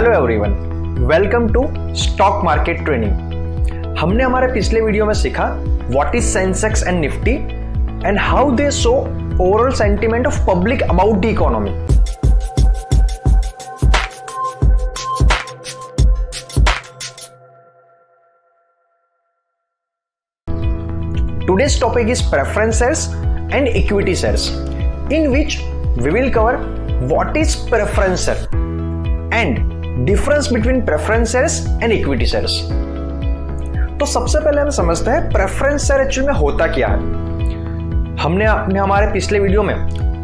Hello everyone, welcome to stock market training. हमने हमारे पिछले वीडियो में सीखा what is Sensex and Nifty and how they show overall sentiment of public about the economy. Today's topic is preference shares and equity shares, in which we will cover what is preference share and difference between preference shares and equity shares. तो सबसे पहले हम समझते हैं preference share actually में होता क्या है। हमने हमारे पिछले वीडियो में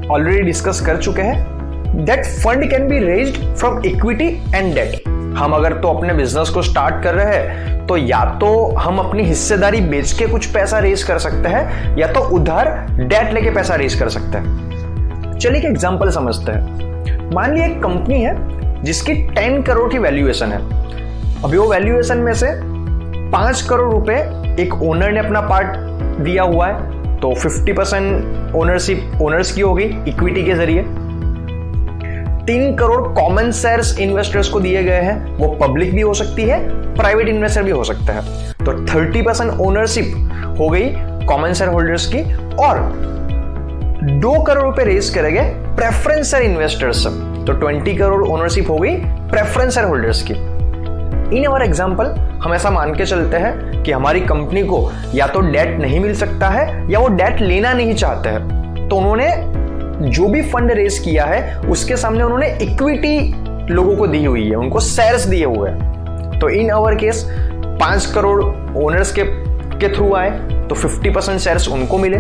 ऑलरेडी डिस्कस कर चुके हैं that fund can be raised from equity and debt। हम अगर तो अपने बिजनेस को स्टार्ट कर रहे हैं तो या तो हम अपनी हिस्सेदारी बेच के कुछ पैसा रेज कर सकते हैं या तो उधार डेट लेके पैसा रेज कर सकते हैं। चलिए एक एग्जांपल समझते हैं। मान लीजिए एक कंपनी है जिसकी 10 करोड़ की वैल्यूएशन है। अभी वो वैल्यूएशन में से 5 करोड़ रुपए एक ओनर ने अपना पार्ट दिया हुआ है, तो 50% ओनरशिप ओनर्स की होगी इक्विटी के जरिए। 3 करोड़ कॉमन शेयर्स इन्वेस्टर्स को दिए गए हैं, वो पब्लिक भी हो सकती है, प्राइवेट इन्वेस्टर भी हो सकता है। तो 30% ओनरशिप हो गई कॉमन शेयर होल्डर्स की, और 2 करोड़ रुपए रेज करेंगे प्रेफरेंस शेयर इन्वेस्टर्स से, तो 20 करोड़ ओनरशिप हो गई प्रेफरेंस शेयर होल्डर्स की। इन अवर एग्जांपल हम ऐसा मान के चलते हैं कि हमारी कंपनी को या तो डेट नहीं मिल सकता है या वो डेट लेना नहीं चाहते हैं, तो उन्होंने जो भी फंड रेज किया है उसके सामने उन्होंने इक्विटी लोगों को दी हुई है, उनको शेयर्स दिए हुए हैं। तो in our case 5 crore owners के थ्रू आए तो 50% शेयर्स उनको मिले।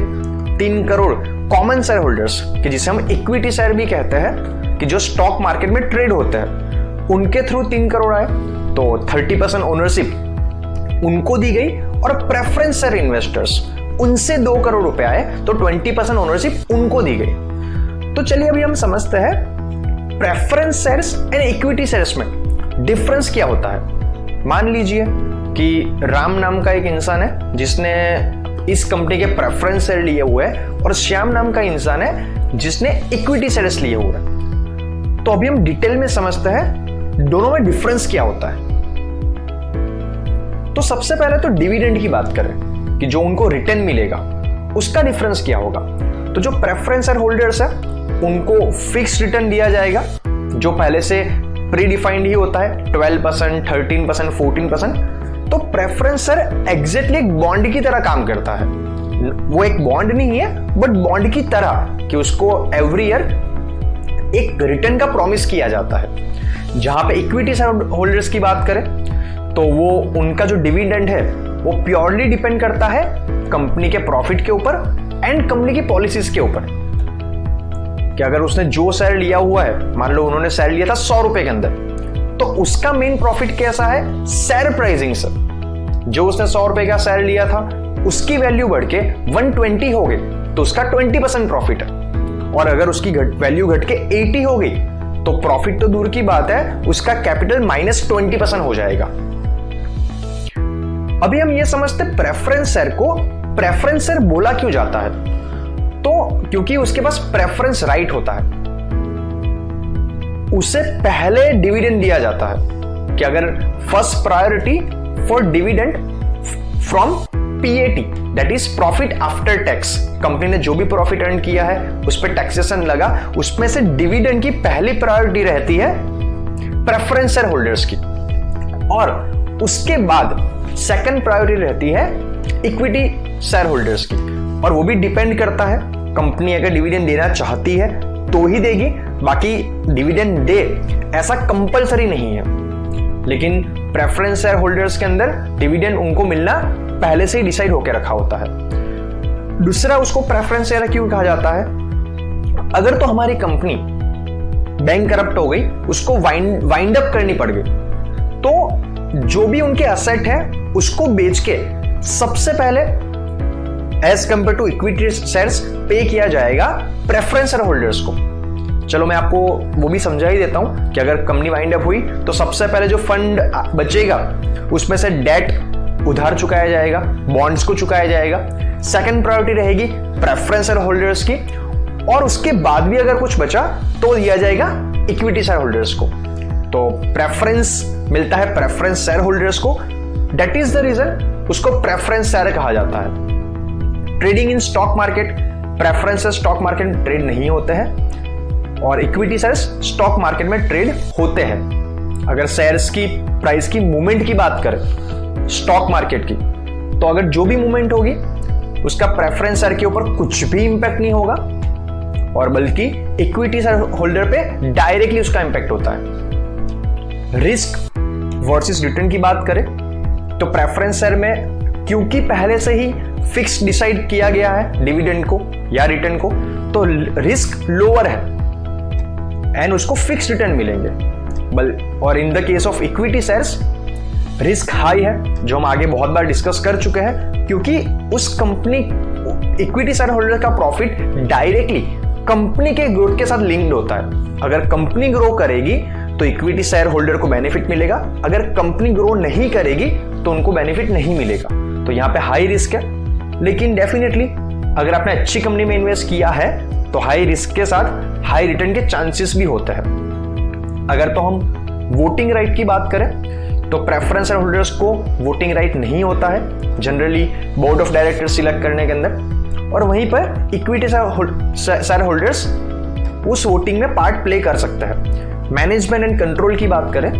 3 करोड़ कॉमन शेयर होल्डर्स कि जिसे हम इक्विटी शेयर भी कहते हैं, कि जो स्टॉक मार्केट में ट्रेड होते हैं, उनके थ्रू 3 करोड़ आए तो 30% ओनरशिप उनको दी गई। और प्रेफरेंस शेयर इन्वेस्टर्स उनसे 2 करोड़ रुपए आए तो 20% ओनरशिप उनको दी गई। तो चलिए अभी हम समझते हैं preference shares and equity shares में डिफरेंस क्या होता है। मान लीजिए कि राम नाम का एक इंसान है जिसने इस कंपनी के प्रेफरेंस शेयर लिए हुए हैं, और श्याम नाम का इंसान है जिसने इक्विटी शेयर्स लिए हुए हैं। तो अभी हम डिटेल में समझते हैं दोनों में डिफरेंस क्या होता है। तो सबसे पहले तो डिविडेंड की बात करें कि जो उनको रिटर्न मिलेगा उसका डिफरेंस क्या होगा। तो जो प्रेफरेंस शेयर होल्डर्स है उनको फिक्स रिटर्न दिया जाएगा जो पहले से प्री डिफाइंड ही होता है, 12%, 13%, 14%। तो प्रेफरेंस शेयर एग्जैक्टली एक बॉन्ड की तरह काम करता है। वो एक बॉन्ड नहीं है बट बॉन्ड की तरह, कि उसको एवरी ईयर एक रिटर्न का प्रॉमिस किया जाता है। जहां पे इक्विटी शेयर होल्डर्स की बात करें तो वो उनका जो डिविडेंड है वो प्योरली डिपेंड करता है कंपनी के प्रॉफिट के ऊपर एंड कंपनी की पॉलिसीज के ऊपर। कि अगर उसने जो शेयर लिया हुआ है, मान लो उन्होंने शेयर लिया था 100 रुपए के अंदर, तो उसका मेन प्रॉफिट कैसा है, शेयर प्राइसिंग से। जो उसने 100 रुपए का शेयर लिया था उसकी वैल्यू बढ़ के 120 हो गई तो उसका 20% प्रॉफिट है। और अगर उसकी वैल्यू घट के 80 हो गई तो प्रॉफिट तो दूर की बात है, उसका कैपिटल -20% हो जाएगा। अभी हम ये समझते प्रेफरेंस शेयर को प्रेफरेंस शेयर बोला क्यों जाता है। तो क्योंकि उसके पास प्रेफरेंस राइट होता है, उसे पहले डिविडेंड दिया जाता है कि अगर first priority for dividend from PAT, that is profit after tax. Company ने जो भी प्रॉफिट अर्न किया है उस पर टैक्सेशन लगा, उसमें से डिविडेंड की पहली प्रायोरिटी रहती है प्रेफरेंस शेयर होल्डर्स की, और उसके बाद सेकंड प्रायोरिटी रहती है इक्विटी शेयर होल्डर्स की। और वो भी डिपेंड करता है, कंपनी अगर डिविडेंड देना चाहती है तो ही देगी, बाकी डिविडेंड दे ऐसा कंपलसरी नहीं है। लेकिन प्रेफरेंस शेयर होल्डर्स के अंदर डिविडेंड उनको मिलना पहले से ही डिसाइड होकर रखा होता है। दूसरा, उसको प्रेफरेंस शेयर क्यों कहा जाता है, अगर तो हमारी कंपनी बैंक करप्ट हो गई, उसको वाइंड अप करनी पड़ गई, तो जो भी उनके एसेट है उसको बेच के सबसे पहले as compare to equity shares पे किया जाएगा प्रेफरेंस शेयर होल्डर्स को। चलो मैं आपको वो भी समझा ही देता हूं कि अगर कंपनी वाइंड अप हुई तो सबसे पहले जो फंड बचेगा उसमें से डेट उधार चुकाया जाएगा, बॉन्ड्स को चुकाया जाएगा। सेकंड प्रायोरिटी रहेगी प्रेफरेंस शेयर होल्डर्स की, और उसके बाद भी अगर कुछ बचा तो दिया जाएगा इक्विटी शेयर होल्डर्स को। तो प्रेफरेंस मिलता है प्रेफरेंस शेयर होल्डर्स को, दैट इज द रीजन उसको प्रेफरेंस शेयर कहा जाता है। Trading in stock market, preference stock market में ट्रेड नहीं होते हैं और इक्विटी शेयर्स स्टॉक मार्केट में ट्रेड होते हैं। अगर शेयर्स की प्राइस की मूवमेंट की बात करें स्टॉक मार्केट की, तो अगर जो भी मूवमेंट होगी उसका प्रेफरेंस शेयर के ऊपर कुछ भी इंपैक्ट नहीं होगा और बल्कि इक्विटी शेयर होल्डर पे डायरेक्टली उसका इंपैक्ट होता है। रिस्क वर्सेस रिटर्न की बात करें तो प्रेफरेंस शेयर में क्योंकि पहले से ही फिक्स डिसाइड किया गया है डिविडेंड को या रिटर्न को, तो रिस्क लोअर है एंड उसको फिक्स रिटर्न मिलेंगे। और in the case of equity shares risk high है, जो हम आगे बहुत बार डिस्कस कर चुके हैं, क्योंकि उस कंपनी इक्विटी शेयर होल्डर का प्रॉफिट डायरेक्टली कंपनी के ग्रोथ के साथ लिंक्ड होता है। अगर कंपनी ग्रो करेगी तो इक्विटी शेयर होल्डर को बेनिफिट मिलेगा, अगर कंपनी ग्रो नहीं करेगी तो उनको बेनिफिट नहीं मिलेगा। तो यहाँ पे हाई रिस्क है, लेकिन डेफिनेटली अगर आपने अच्छी कंपनी में इन्वेस्ट किया है तो हाई रिस्क के साथ हाई रिटर्न के चांसेस भी होते हैं। अगर तो हम वोटिंग राइट की बात करें तो प्रेफरेंस शेयर होल्डर्स को वोटिंग राइट नहीं होता है generally board of directors select करने के अंदर, और वहीं पर इक्विटी शेयर होल्डर्स उस वोटिंग में पार्ट प्ले कर सकते हैं। मैनेजमेंट एंड कंट्रोल की बात करें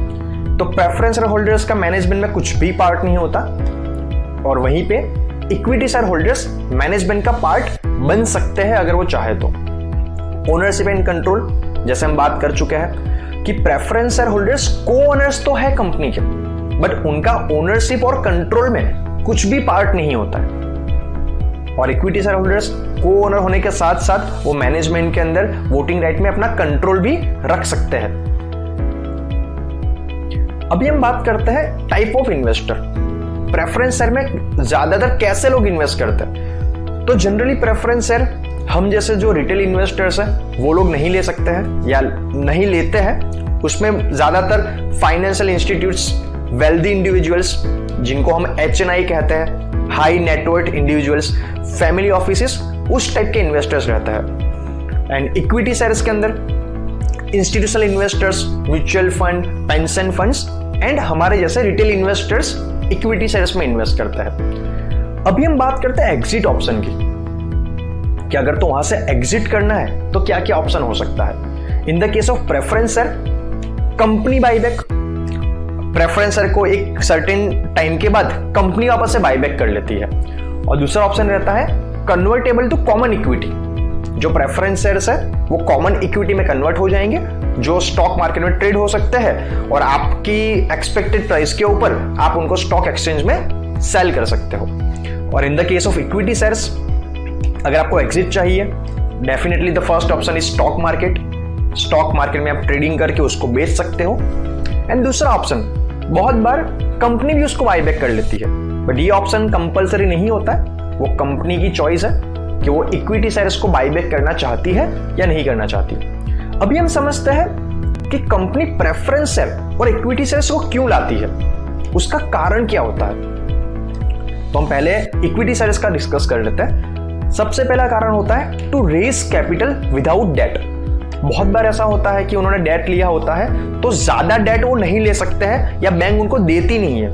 तो प्रेफरेंस शेयर होल्डर्स का मैनेजमेंट में कुछ भी पार्ट नहीं होता और वहीं पे इक्विटी शेयर होल्डर्स मैनेजमेंट का पार्ट बन सकते हैं अगर वो चाहे तो। ओनरशिप एंड कंट्रोल जैसे हम बात कर चुके हैं कि प्रेफरेंस शेयर होल्डर्स को ओनर्स तो है कंपनी के, बट उनका ओनरशिप और कंट्रोल में कुछ भी पार्ट नहीं होता है। और इक्विटी शेयर होल्डर्स को ओनर होने के साथ साथ वो मैनेजमेंट के अंदर वोटिंग राइट में अपना कंट्रोल भी रख सकते हैं। अभी हम बात करते हैं type of investor. Preference share में ज्यादातर कैसे लोग इन्वेस्ट करते हैं, तो जनरली प्रेफरेंस शेयर हम जैसे जो रिटेल इन्वेस्टर्स हैं वो लोग नहीं ले सकते हैं या नहीं लेते हैं। उसमें ज्यादातर फाइनेंशियल इंस्टीट्यूट्स, वेल्दी इंडिविजुअल्स जिनको हम HNI कहते हैं, high net worth individuals, family offices, उस टाइप के इन्वेस्टर्स रहते हैं। एंड इक्विटी शेयर्स के अंदर institutional investors, mutual fund, pension funds and हमारे जैसे रिटेल इन्वेस्टर्स इक्विटी शेयर्स में इन्वेस्ट करते हैं। अभी हम बात करते हैं एग्जिट ऑप्शन की कि अगर तो वहां से एग्जिट करना है तो क्या क्या ऑप्शन हो सकता है। In the case of preference share, company buyback, preference share को एक सर्टेन टाइम के बाद कंपनी वापस से बाईबैक कर लेती है। और दूसरा ऑप्शन रहता है कन्वर्टेबल टू कॉमन इक्विटी, जो प्रेफरेंस शेयर्स है वो कॉमन इक्विटी में कन्वर्ट हो जाएंगे, जो स्टॉक मार्केट में ट्रेड हो सकते हैं और आपकी एक्सपेक्टेड प्राइस के ऊपर आप उनको स्टॉक एक्सचेंज में सेल कर सकते हो। और in the case of equity shares अगर आपको एग्जिट चाहिए, definitely the first option is stock market. Stock market में आप ट्रेडिंग करके उसको बेच सकते हो। एंड दूसरा ऑप्शन, बहुत बार कंपनी भी उसको बाईबैक कर लेती है, बट ये ऑप्शन कंपलसरी नहीं होता है, वो कंपनी की चॉइस है कि वो इक्विटी शेयर्स को बाईबैक करना चाहती है या नहीं करना चाहती। अभी हम समझते हैं कि कंपनी प्रेफरेंस शेयर और इक्विटी शेयर्स को क्यों लाती है, उसका कारण क्या होता है। तो हम पहले इक्विटी शेयर्स का डिस्कस कर लेते हैं। सबसे पहला कारण होता है to raise capital without debt. बहुत बार ऐसा होता है कि उन्होंने डेट लिया होता है तो ज्यादा डेट वो नहीं ले सकते हैं या बैंक उनको देती नहीं है।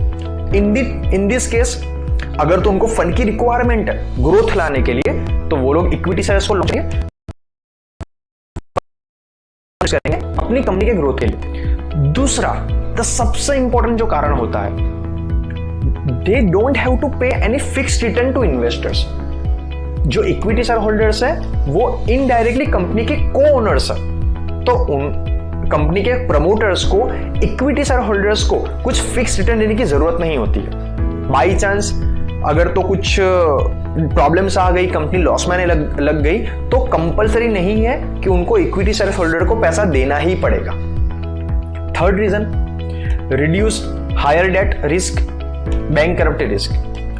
इन दिस केस अगर तो उनको फंड की रिक्वायरमेंट है ग्रोथ लाने के लिए तो वो लोग इक्विटी शेयर्स को लॉन्च करेंगे अपनी कंपनी के ग्रोथ के लिए। दूसरा, द सबसे इंपॉर्टेंट जो कारण होता है, they don't have to pay any fixed return to investors. जो इक्विटी शेयर होल्डर्स है वो इनडायरेक्टली कंपनी के को ओनर्स है, तो उन कंपनी के प्रमोटर्स को इक्विटी शेयर होल्डर्स को कुछ फिक्स रिटर्न देने की जरूरत नहीं होती है। बाई चांस अगर तो कुछ प्रॉब्लम्स आ गई, कंपनी लॉस में लग गई, तो कंपलसरी नहीं है कि उनको इक्विटी शेयर होल्डर को पैसा देना ही पड़ेगा। Third reason, reduce higher debt risk, bankrupted risk.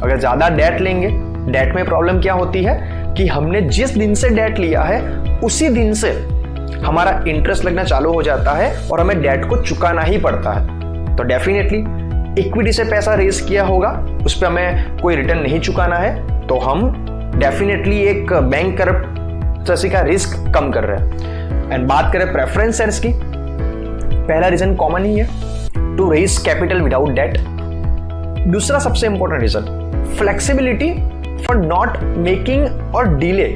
अगर ज्यादा डेट लेंगे, डेट में प्रॉब्लम क्या होती है कि हमने जिस दिन से डेट लिया है उसी दिन से हमारा इंटरेस्ट लगना चालू हो जाता है और हमें डेट को चुकाना ही पड़ता है। तो डेफिनेटली इक्विटी से पैसा रेज किया होगा, उस पर हमें कोई रिटर्न नहीं चुकाना है, तो हम डेफिनेटली एक बैंक करप्टेंसी का रिस्क कम कर रहे हैं। एंड बात करें प्रेफरेंस शेयर्स की, पहला रीजन कॉमन ही है, to raise capital without debt. दूसरा सबसे important reason, flexibility for not making और delay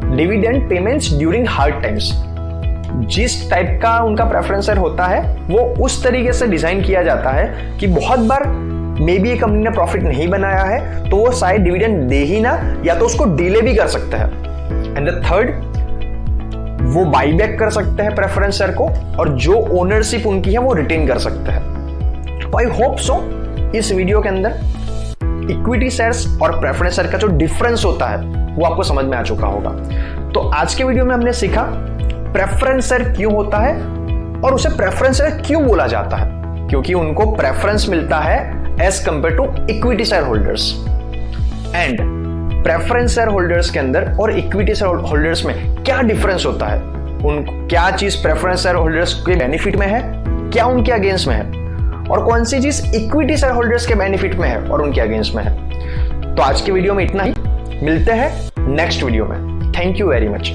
dividend payments during hard times. जिस टाइप का उनका प्रेफरेंसर होता है वो उस तरीके से डिजाइन किया जाता है कि बहुत बार मे बी ये कंपनी ने प्रॉफिट नहीं बनाया है तो वो शायद डिविडेंड दे ही ना, या तो उसको डिले भी कर सकता है। एंड द थर्ड, वो बाईबैक कर सकते हैं प्रेफरेंसर को, और जो ओनरशिप उनकी है वो रिटेन कर सकते हैं। तो आई होप सो इस वीडियो के अंदर इक्विटी शेयर्स और प्रेफरेंसर का जो डिफरेंस होता है वो आपको समझ में आ चुका होगा। तो आज के वीडियो में हमने सीखा प्रेफरेंसर क्यों होता है और उसे प्रेफरेंसर क्यों बोला जाता है, क्योंकि उनको प्रेफरेंस मिलता है as compare to equity share holders. And preference share holders के अंदर और इक्विटी शेयर होल्डर्स में क्या डिफरेंस होता है, उन क्या चीज प्रेफरेंस शेयर होल्डर्स के बेनिफिट में है, क्या उनके अगेंस्ट में है, और कौन सी चीज इक्विटी शेयर होल्डर्स के बेनिफिट में है और उनके अगेंस्ट में है। तो आज के वीडियो में इतना ही, मिलते हैं नेक्स्ट वीडियो में। Thank you very much.